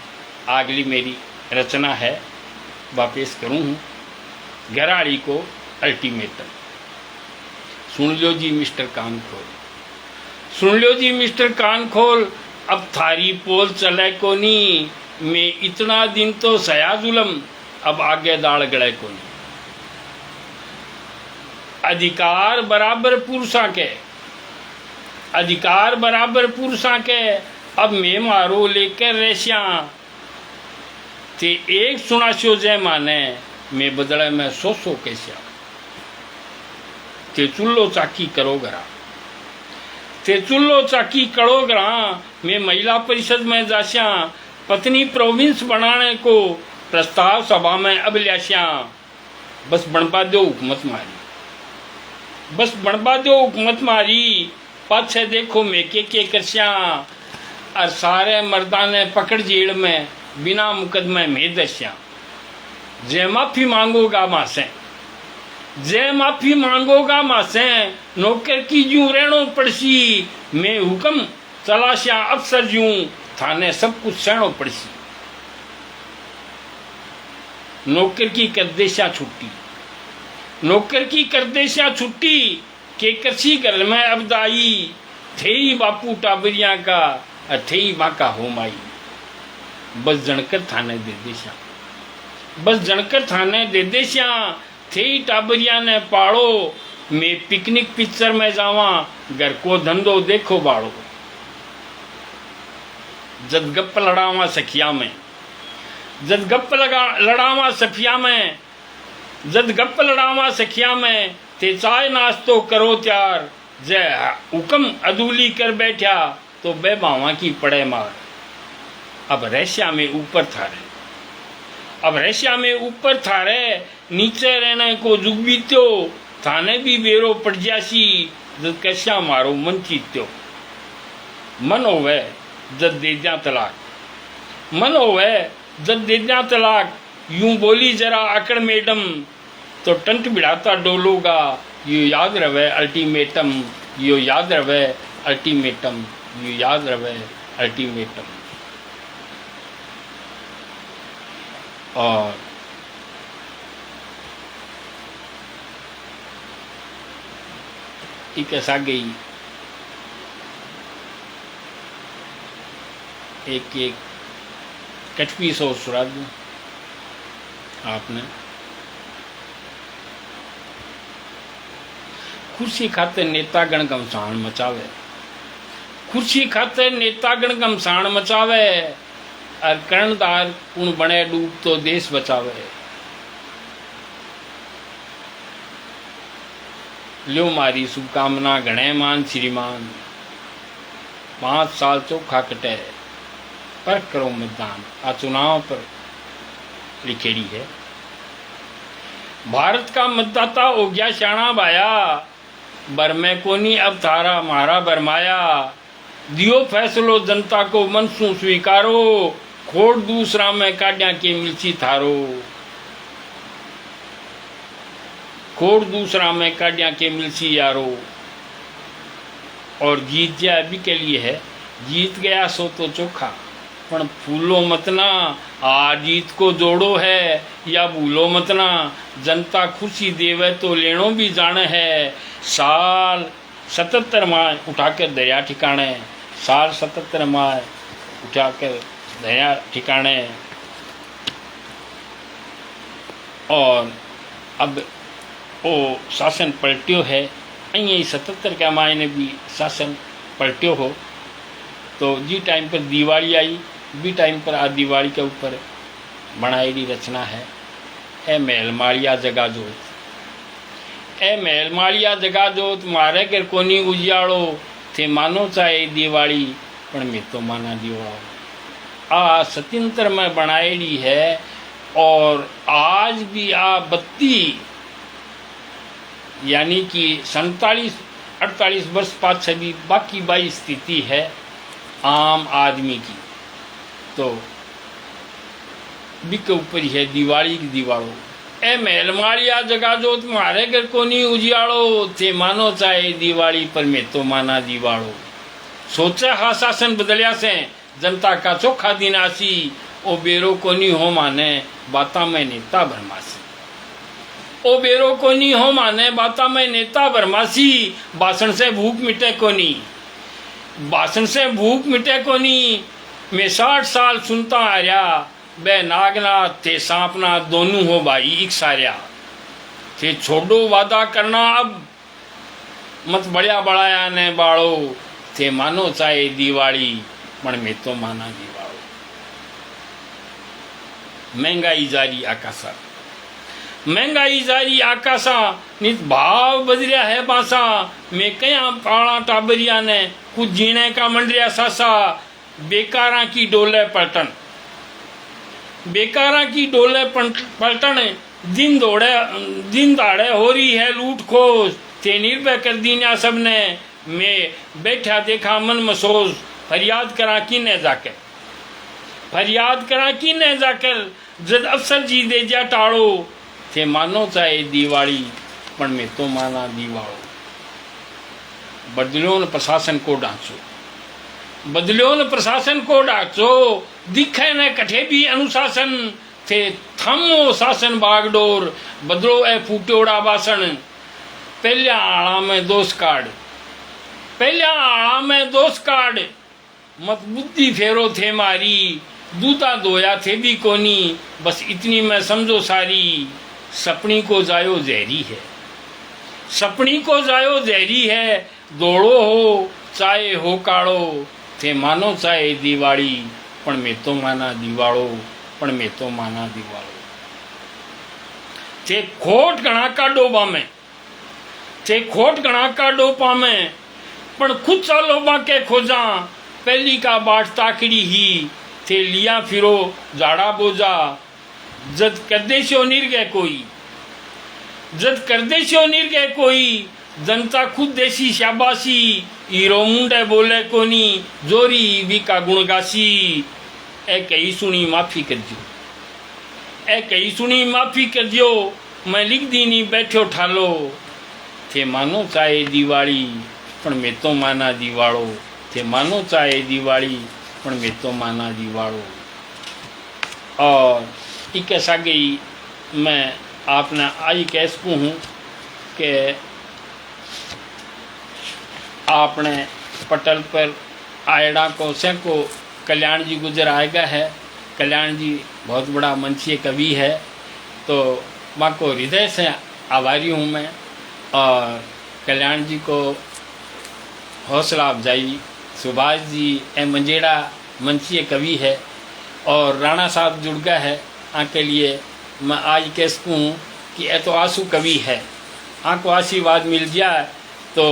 अगली मेरी रचना है वापिस करूँ हूँ घराड़ी को अल्टीमेटम। सुन लो जी मिस्टर कान खोल, सुन लो जी मिस्टर कान खोल, अब थारी पोल चले कोनी, मैं इतना दिन तो सया जुलम, अब आगे दाड़ गड़े कोनी। अधिकार बराबर पुरुषा के, अधिकार बराबर पुरुषा के, अब मैं मारो लेकर रेश्या, ते एक सुनाशो जय माने, मैं बदले में सो कैस्या। ते चुल्लो चाकी करो गरा, ते चुल्लो चाकी करो गरा, मैं महिला परिषद में जास्या, पत्नी प्रोविंस बनाने को प्रस्ताव सभा में अब ल्यास्या। बस बनवा दो हुकूमत मारी, बस बनवा दो हुकूमत मारी, पाछे देखो मैं के करस्या। और सारे मर्दा ने पकड़ जेल में बिना मुकदमे में दस्या। जे माफी मांगोगा मासे, जे माफी मांगोगा मासे, नौकर की यूं रहनो पड़सी, मैं हुक्म चलाश्या अफसर यूं, थाने सब कुछ सहनो पड़सी। नौकर की करदेशा छुट्टी, नौकर की करदेशा छुट्टी, के करसी घर में अबदाई, थे ही बापू टाबरिया का, थे ही माँ का हो माई। बस जणकर थाने दे देशा, बस जणकर थाने दे देशा, थे ही टाबरिया ने पाड़ो, मैं पिकनिक पिक्चर में जावा, घर को धंधो देखो बाड़ो। जद गप लड़ावा सखिया में, जद गप लड़ावा सफिया में, जद गप लड़ावा सखिया में, ते चाय नाश्तो करो त्यार, जय हुक्म अदूली कर बैठा, तो बेबावा की पड़े मार। अब रैश्या में ऊपर थारे, अब रैश्या में ऊपर थारे, नीचे रहने को जुग बीत्यो, थाने भी बेरो पड़ जासी, जद कैसा मारो मन चीत्यो। मन होवे जद दे जा तलाक, मन होवे जद दे जा तलाक, यूं बोली जरा अकड़ मैडम, तो टंट बिड़ाता डोलोगा, यो याद रवे अल्टीमेटम, यो याद रवे अल्टीमेटम, यो याद रवे अल्टीमेटम। और एक ऐसा गई एक कटवी सो सुरा दूं आपने। कुर्सी खाते नेतागण घमसान मचावे, कुर्सी खाते नेतागण घमसान मचावे, और कर्णधार कुण बने डूब तो देश बचावे। ल्यो मारी शुभकामना घणे मान श्रीमान, 5 साल चोखा कटे, पर करो मतदान। आ चुनाव पर लिखेड़ी है। भारत का मतदाता हो गया शाना बाया, बरमे कोनी अब थारा मारा बरमाया, दियो फैसलो जनता को मनसू स्वीकारो, खोड़ दूसरा में काड्या के मिलसी थारो, खोड़ दूसरा में काड्या के मिलसी यारो। और जीत जा अभी के लिए है, जीत गया सो तो चोखा, पर फूलो मतना, आ जीत को जोड़ो है या भूलो मतना, जनता खुशी देवे तो लेनो भी जाने है। साल 77 माह उठाकर दरिया ठिकाने, साल 77 माह उठाकर दरिया ठिकाने। और अब वो शासन पलट्यो है, यही 77 के मायने भी शासन पलट्यो हो। तो जी टाइम पर दिवाली आई, बी टाइम पर आ दिवाली के ऊपर बनाएगी रचना है ए महल माड़िया जगा जोत, ए महल माड़िया जगा जोत, मारे कर कोनी उजियाड़ो, थे मानो चाहे दिवाली पर मैं तो माना दिवाड़ो। आ सत्यंतर में बनाएगी है। और आज भी आ बत्ती यानी कि 47-48 वर्ष पाछे भी बाकी बाई स्थिति है आम आदमी की। तो बिक ऊपर है दिवाली की दीवारों। ए महल माड़िया जगा जो तुम्हारे घर को नहीं उजियाड़ो, थे मानो चाहे दिवाली पर मैं तो माना दीवाड़ो। सोचा हा शासन बदलिया से जनता का चोखा दिनासी, ओ बेरो को नहीं हो माने बाता में नेता भरमासी। ओ बेरो को नहीं हो माने बाता में नेता भरमासी, भाषण से भूख मिटे को नहीं, भाषण से भूख मिटे को नहीं। मैं 60 साल सुनता आ रहा, बे नागनाथ थे सांपना दोनों हो भाई एक सारिया। थे छोड़ो वादा करना अब, मत बढ़िया बढ़ाया ने बाड़ो, थे मानो चाहे दिवाली पण मैं तो माना दीवाड़ो। महंगाई जारी आकाशा, महंगाई जारी आकाशा, नित भाव बदलिया है बासा। मैं कया पाला टाबरिया ने कुछ जीने का मंडरिया सासा, बेकारा की डोले पलटन, बेकारा की डोले पलटन। दिन दाड़े हो रही है लूट खोज, थे निर्भय कर दीना सबने। मैं बैठा देखा मन मसोज, फरियाद करा किने जाकर, फरियाद करा किने जाकर। जद अफसर जी दे जा टाड़ो, थे मानो चाहे दिवाली पण मैं तो माना दीवाड़ो। बदलियो न प्रशासन को डांचो, बदलियो न प्रशासन को डांचो, दिखे न कठे भी अनुशासन। थे थामो शासन बागडोर, बदलो ए फूटोड़ा बासन। पहले आड़ा में दोष काढ़, पहले आड़ा में दोष काढ़, मत बुद्धि फेरो थे मारी। दूधा धोया थे भी कोनी, बस इतनी मैं समझो सारी। सपनी को जायो जहरी है, सपनी को जायो जहरी है। दौड़ो हो चाहे हो काड़ो, थे मानो चाहे दिवाली पण मैं तो माना दीवाड़ो, पण मैं तो माना दीवाड़ो। थे खोट घणा काढो बामे, थे खोट घणा काढो पामे, पण खुद चालो बाके खोजा। पहली का बाट ताकड़ी ही, थे लिया फिरो जाड़ा बोझा। जद करदेशो निर्गय कोई, जद करदेशो निर्गय कोई, जनता खुद देसी शाबाशी। हीरो मुंडे बोले कोनी, जोरी भी का गुणगासी। ए कही सुनी माफी कर दियो, ए कही सुनी माफी कर दियो, मैं लिख दी नहीं बैठो ठालो। थे मानो चाहे दिवाली पण मैं तो माना दीवाड़ो, थे मानो चाहे दिवाली पण मैं तो माना दीवाड़ो। और इके सागई मैं आपने आई कह सकूँ हूँ कि आपने पटल पर आयड़ा को से को कल्याण जी गुजर आएगा है। कल्याण जी बहुत बड़ा मंचीय कवि है, तो माँ को हृदय से आभारी हूँ मैं। और कल्याण जी को हौसला अफजाई, सुभाष जी ए मंजेड़ा मंचीय कवि है, और राणा साहब जुड़ गया है। आके लिए मैं आज कह सकूँ कि यह तो आंसू कवि है, आँख को आशीर्वाद मिल जाए तो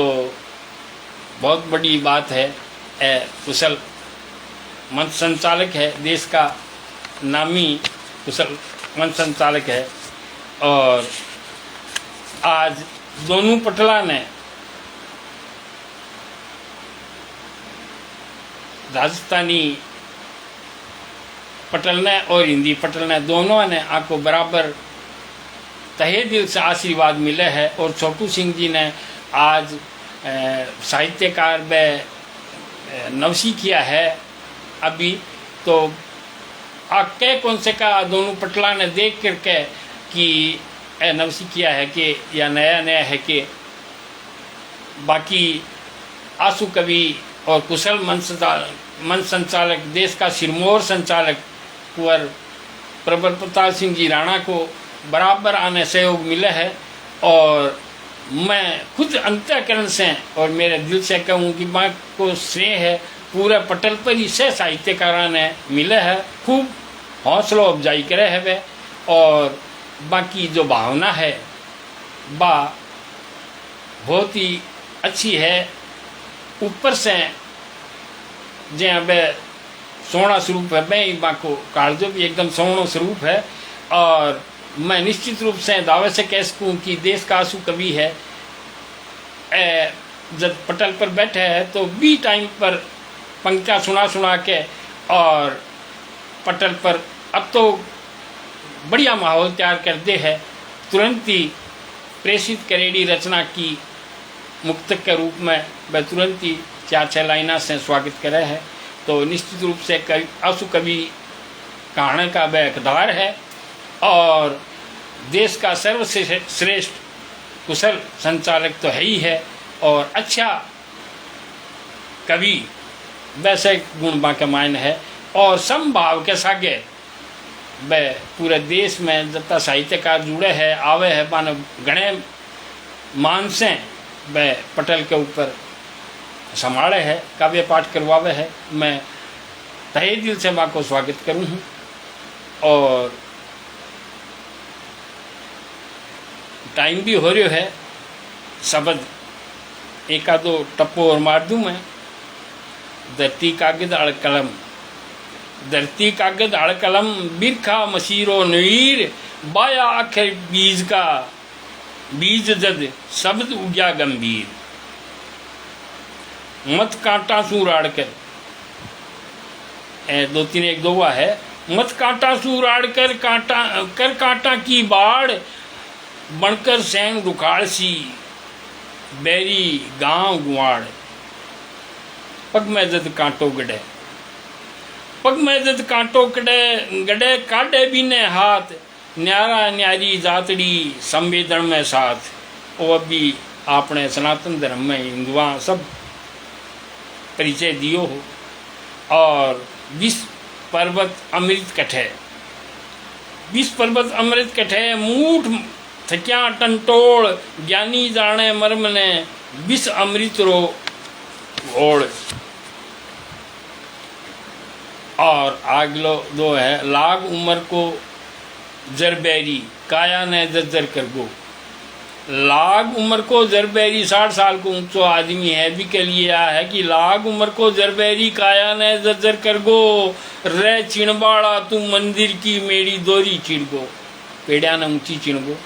बहुत बड़ी बात है। कुशल मंच संचालक है, देश का नामी कुशल मंच संचालक है। और आज दोनों पटला ने राजस्थानी पटल ने और हिंदी पटल ने दोनों ने आपको बराबर तहे दिल से आशीर्वाद मिले है। और छोटू सिंह जी ने आज साहित्यकार में नवसी किया है अभी, तो आके कौन से का दोनों पटला ने देख करके कि नवसी किया है कि या नया नया है कि। बाकी आंसू कवि और कुशल मंच संचालक, देश का सिरमौर संचालक कुंवर प्रबल प्रताप सिंह जी राणा को बराबर आने सहयोग मिला है। और मैं खुद अंतःकरण से और मेरे दिल से कहूँ कि माँ को श्रेय है, पूरे पटल पर ही से साहित्यकारा ने मिले है, खूब हौसला अफजाई करे है वे। और बाकी जो भावना है बा बहुत ही अच्छी है। ऊपर से जे अबे सोना स्वरूप है, मैं माँ को कालजो भी एकदम सोनो स्वरूप है। और मैं निश्चित रूप से दावे से कह सकूँ कि देश का आंसू कवि है। जब पटल पर बैठे हैं तो बी टाइम पर पंक्तियाँ सुना सुना के, और पटल पर अब तो बढ़िया माहौल तैयार करते हैं, तुरंत ही प्रेषित करेड़ी रचना की मुक्तक के रूप में वह तुरंत ही 4-6 लाइना से स्वागत करे है। तो निश्चित रूप से आंसू कवि कहानी का वह हकदार है और देश का सर्वश्रेष्ठ कुशल संचालक तो है ही है और अच्छा कवि वैसे गुण बाके मायने है और समभाव के सागे वह पूरे देश में जितना साहित्यकार जुड़े है आवे है मानो गणे मानसे वह पटल के ऊपर संभाले है, काव्य पाठ करवावे है। मैं तहे दिल से माँ को स्वागत करूँ हूँ और टाइम भी हो रहा है, शब्द एक आधो टप्पो और मार दूँ मैं। धरती कागज अड़ कलम, धरती कागज अड़ कलम, बिरखा मशीरो नीर, बाया आखिर बीज का, बीज जद शब्द उग्या गंभीर। मत कांटा सूर आड़कर, 2-3 एक दोवा है। मत कांटा सूर आड़कर कांटा की बाढ़, बनकर सैंग रुखाड़ सी, बैरी गांव गुआड़। पग में जद कांटो गड़े, पग में जद कांटो गड़े काटे बीने हाथ, न्यारा न्यारी जातड़ी संवेदन में साथ। वो अभी आपने सनातन धर्म में हिंदुआ सब परिचय दियो हो। और 20 पर्वत अमृत कठे, 20 पर्वत अमृत कठे, मूठ थक्या टंटोड़, ज्ञानी जाने मर्म ने, 20 अमृत रो ओढ़। और आगलो दो है, लाग उम्र को जरबैरी, काया ने जर्जर कर गो। लाग उम्र को जरबैरी, 60 साल को ऊंचो आदमी है भी के लिए आ है कि लाग उम्र को जरबैरी, काया ने जर्जर कर गो। रे चिणबाड़ा तू मंदिर की मेरी दोरी चिड़गो, पेड़िया ने ऊंची चिणगो।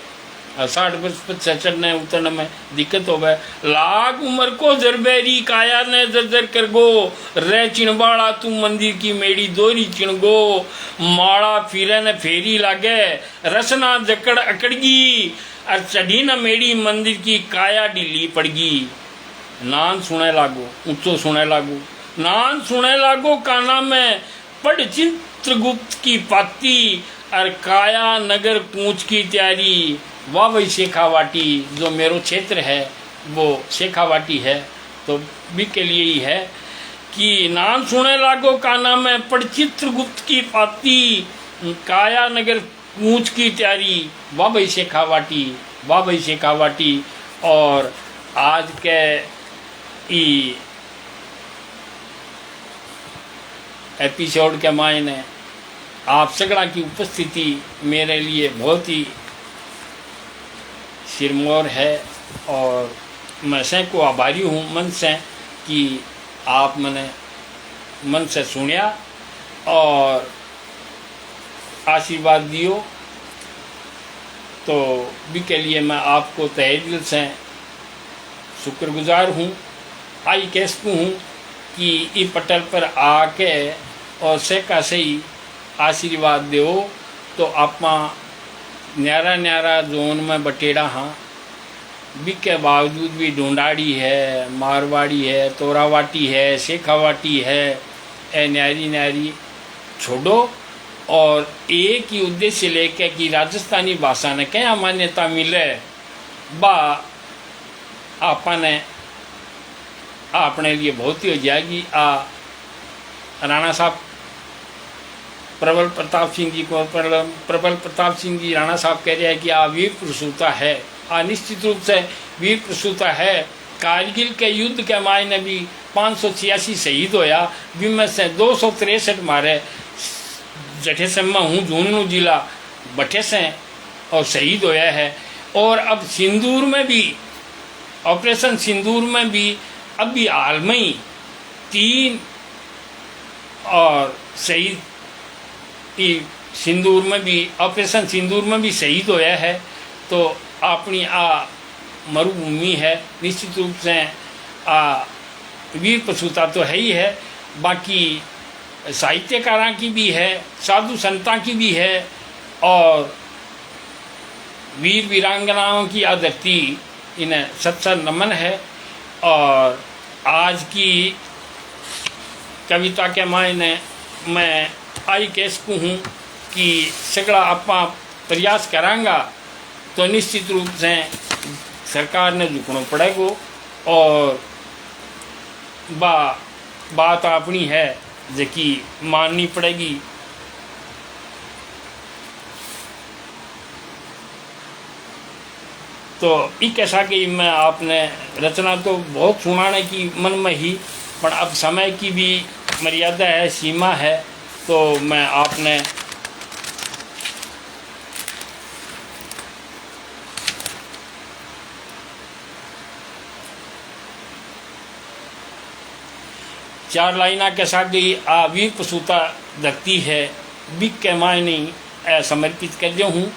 60 वर्ष पर चढ़ने उतरने में दिक्कत हो गए। लाग उम्र को जरबैरी, काया ने जर्जर कर गो। रे चिणबाड़ा तू मंदिर की मेड़ी दोरी चिणगो। माड़ा फिरे न फेरी लागे, रसना जकड़ अकड़गी, और चढ़ी न मेड़ी मंदिर की काया ढीली पड़गी। नान सुने लागो, ऊंचो सुने लागो, नान सुने लागो काना में, पढ़ चित्रगुप्त की पाती, और काया नगर कूच की तैयारी। वाह वही शेखावाटी, जो मेरो क्षेत्र है वो शेखावाटी है, तो भी के लिए ही है कि नाम सुने लागो काना में, पढ़ चित्रगुप्त की पाती, काया नगर कूच की तैयारी। वाह भाई शेखावाटी, वाह भाई शेखावाटी। और आज के एपिसोड के मायने आप सगड़ा की उपस्थिति मेरे लिए बहुत ही सिरमौर है और मैं सैकड़ों आभारी हूँ मन से कि आप मैंने मन से सुनिया और आशीर्वाद दियो। तो भी के लिए मैं आपको तहे दिल से शुक्रगुजार हूँ। आई कहती हूँ कि इस पटल पर आके और सेका सही आशीर्वाद दो तो आपा न्यारा न्यारा जोन में बटेड़ा हाँ भी के बावजूद भी ढूंढाड़ी है, मारवाड़ी है, तोरावाटी है, शेखावाटी है, ए न्यारी न्यारी छोड़ो और एक ही उद्देश्य लेके कि राजस्थानी भाषा ने क्या मान्यता मिले बा आपने अपने लिए बहुत ही हो जाएगी। राणा साहब प्रबल प्रताप सिंह जी को प्रबल प्रताप सिंह जी राणा साहब कह रहे हैं कि वीर प्रसूता है, निश्चित रूप से वीर प्रसूता है। कारगिल के युद्ध के मायने भी 586 शहीद होया, जिनमें से 263 मारे जठे से मैं हूँ झुंझुनू जिला बठे से और शहीद होया है। और अब सिंदूर में भी, ऑपरेशन सिंदूर में भी अभी हाल में ही 3 और शहीद सिंदूर में भी, ऑपरेशन सिंदूर में भी शहीद होया है। तो अपनी मरुभूमि है, निश्चित रूप से वीर प्रसूता तो है ही है, बाकी साहित्यकारों की भी है, साधु संतां की भी है और वीर वीरांगनाओं की आदरती इन्हें सत नमन है। और आज की कविता के मायने मैं आई कह सकूँ हूँ कि सगड़ा आपा प्रयास करांगा तो निश्चित रूप से सरकार ने झुकना पड़ेगा। और बात अपनी है जो कि माननी पड़ेगी। तो एक ऐसा कि मैं आपने रचना तो बहुत सुनाने की मन में ही, पर अब समय की भी मर्यादा है, सीमा है, तो मैं आपने चार लाइना के साथ गई आ वीर पसूता धरती है बिक के मायने समर्पित कर दिया हूँ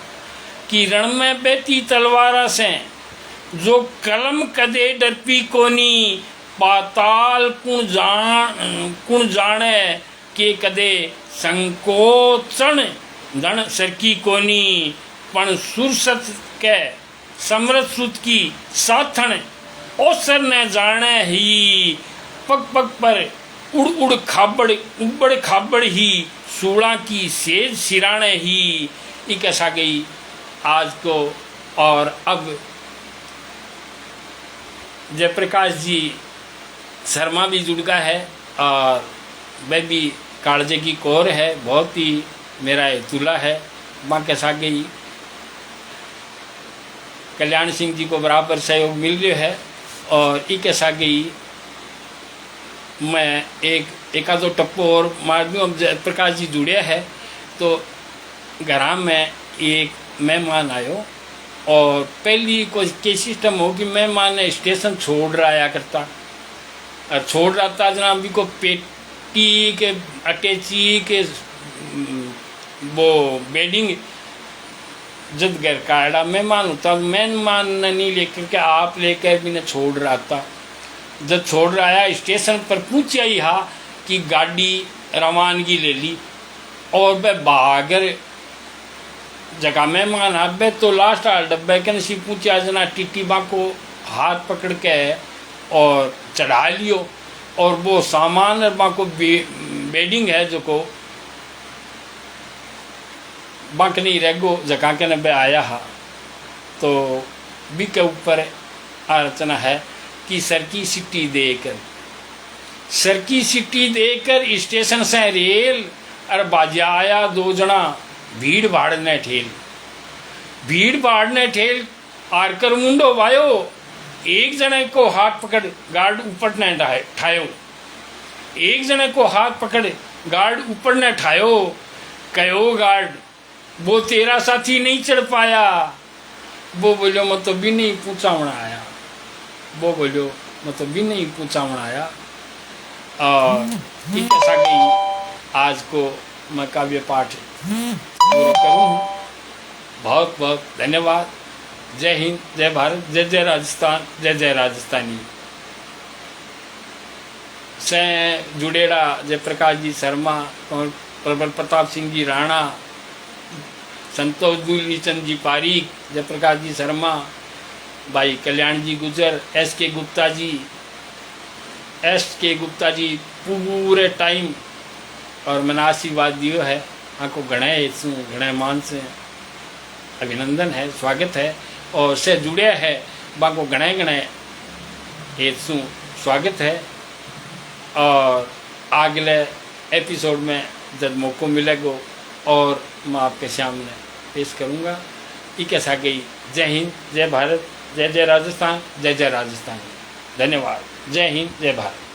कि रण में बेटी तलवारा से जो कलम कदे डरपी कोनी पाताल कुण जाने के कदे संकोचन धन सरकी कोनी पण सुरसत के समरथ सुत की साथन ओसर न जाने ही पग पग पर उड़ उड़ खाबड़ उबड़ खाबड़ ही सूड़ा की सेज सिराने ही एक ऐसा गई आज को। और अब जयप्रकाश जी शर्मा भी जुड़ गया है और वह भी कालजे की कौर है, बहुत ही मेरा तुला है। माँ के साथ गई कल्याण सिंह जी को बराबर सहयोग मिल रहा है। और एक ऐसा गई मैं एक आधो टप्पो और मार दूँ। अब जयप्रकाश जी जुड़े है तो घर में एक मेहमान आयो और पहली कोई सिस्टम हो कि मेहमान ने स्टेशन छोड़ रहा आया करता और छोड़ रहा था जनाब भी को पेटी के अटैची के वो बेडिंग जद घर का मेहमान होता, मेहमान ने नहीं लेकर के आप लेकर भी ने छोड़ रहा था। जब छोड़ रहा आया स्टेशन पर पूछा ही हा कि गाड़ी रवानगी ले ली और वह बागर जगह मेहमान अब तो लास्ट आ डब्बे के सी पूछा जना टीटी बा को हाथ पकड़ के और चढ़ा लियो और वो सामान बा को बेडिंग है जो को बंक नहीं रहो जगह के नब्बे आया हा। तो बी के ऊपर आरचना है कि सर की सिट्टी देकर स्टेशन से रेल और बाजा आया दो जना भीड़ भाड़ ने ठेल आरकर मुंडो वायो एक जने को हाथ पकड़ गार्ड ऊपर ने ठायो एक जने को हाथ पकड़ गार्ड ऊपर ने ठायो कहो गार्ड वो तेरा साथी नहीं चढ़ पाया। वो बोलो मतलब भी नहीं पूछावना आया। वो बोलो मतलब भी नहीं पूछावना आया। और ठीक ऐसा गई आज को मैं काव्य पाठ पूरा करूँ। बहुत बहुत धन्यवाद। जय हिंद, जय भारत, जय जय राजस्थान, जय जय राजस्थानी। से जुड़ेड़ा जयप्रकाश जी शर्मा, प्रबल प्रताप सिंह जी राणा, संतोष दुलीचंद जी पारीक, जयप्रकाश जी शर्मा, भाई कल्याण जी गुजर, एस के गुप्ता जी पूरे टाइम और मैंने आशीर्वाद दियो है। आपको गणे मान से अभिनंदन है, स्वागत है। और से जुड़े है बाको गणे हेतु स्वागत है। और अगले एपिसोड में जब मौका मिलेगा और मैं आपके सामने पेश करूँगा। ये कैसा गई। जय हिंद, जय भारत, जय जय राजस्थान, जय जय राजस्थान। धन्यवाद। जय हिंद, जय भारत।